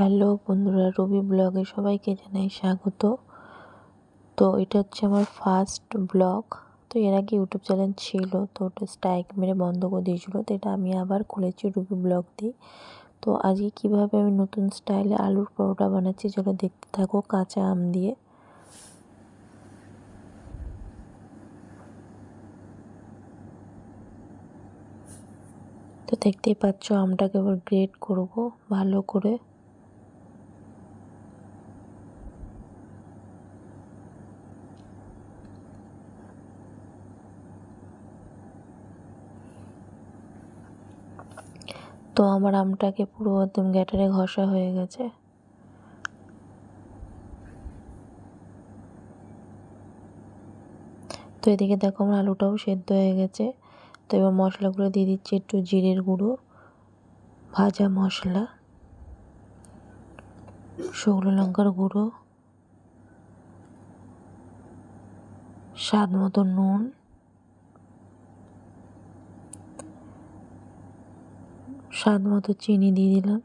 Hello বন্ধুরা, রবি ব্লগে সবাইকে জানাই স্বাগত। তো এটা হচ্ছে আমার ফার্স্ট ব্লগ। তো এর আগে ইউটিউব চ্যানেল ছিল, তো ওটা স্ট্রাইক মেরে বন্ধ করে দিয়েছিলো। তো এটা আমি আবার খুলেছি রবি ব্লগ দিয়ে। তো আজকে কীভাবে আমি নতুন স্টাইলে আলুর পরোটা বানাচ্ছি যেটা দেখতে থাকো, কাঁচা আম দিয়ে। তো দেখতেই পাচ্ছ আমটাকে এবার গ্রেট করব ভালো করে। তো আমার আমটাকে পুরো একদম গ্যাটারে ঘষা হয়ে গেছে। তো এদিকে দেখো আমার আলুটাও সেদ্ধ হয়ে গেছে। তো এবার মশলাগুলো দিয়ে দিচ্ছি, একটু জিরের গুঁড়ো, ভাজা মশলা, শুকনো লঙ্কার গুঁড়ো, স্বাদ মতো নুন, স্বাদ মতো চিনি দিয়ে দিলাম।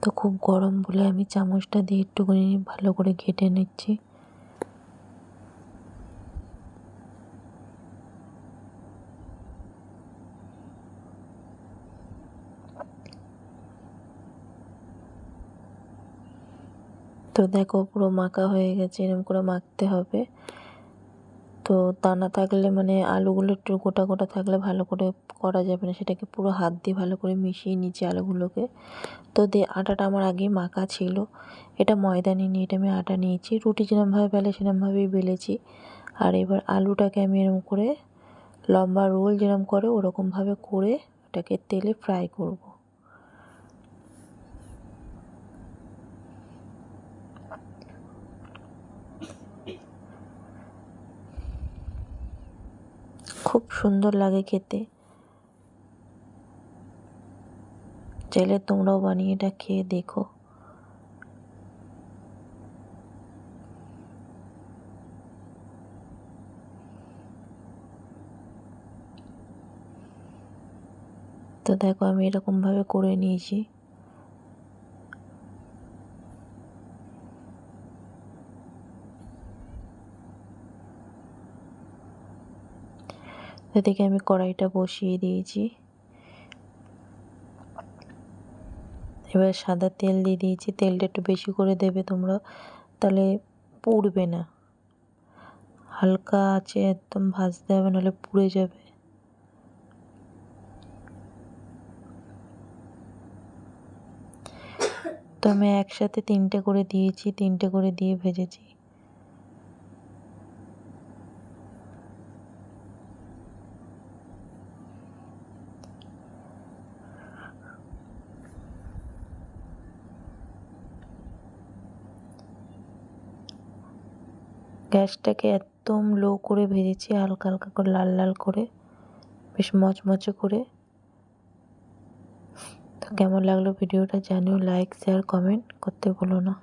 তো খুব গরম বলে আমি চামচটা দিয়ে একটুখানি ভালো করে ঘেটে নিচ্ছি। তো দেখো পুরো মাখা হয়ে গেছে, এরকম করে মাখতে হবে। তো দানা থাকলে মানে আলুগুলো একটু গোটা গোটা থাকলে ভালো করে করা যাবে না, সেটাকে পুরো হাত দিয়ে ভালো করে মিশিয়ে নিচ্ছি আলুগুলোকে। তো আটাটা আমার আগেই মাখা ছিল, এটা ময়দা নিয়ে এটা আমি আটা নিয়েছি। রুটি যেরকমভাবে বেলে সেরকমভাবেই বেলেছি। আর এবার আলুটাকে আমি এরকম করে লম্বা রোল যেরকম করে ওরকমভাবে করে ওটাকে তেলে ফ্রাই করব। খুব সুন্দর লাগে খেতে, চাইলে তোমরাও বানিয়ে এটা খেয়ে দেখো। তো দেখো আমি এরকমভাবে করে নিয়েছি। এদিকে আমি কড়াইটা বসিয়ে দিয়েছি। এবার সাদা তেল দিয়ে দিয়েছি, তেলটা একটু বেশি করে দেবে তোমরা, তাহলে পুড়বে না। হালকা আছে একদম ভাজতে হবে, নাহলে পুড়ে যাবে। তো আমি একসাথে তিনটে করে দিয়েছি, তিনটে করে দিয়ে ভেজেছি। গ্যাসটাকে একদম লো করে ভেজেছি, হালকা হালকা করে লাল লাল করে, বেশ মচমচে করে। তো কেমন লাগলো ভিডিওটা জানিও, লাইক শেয়ার কমেন্ট করতে ভুলো না।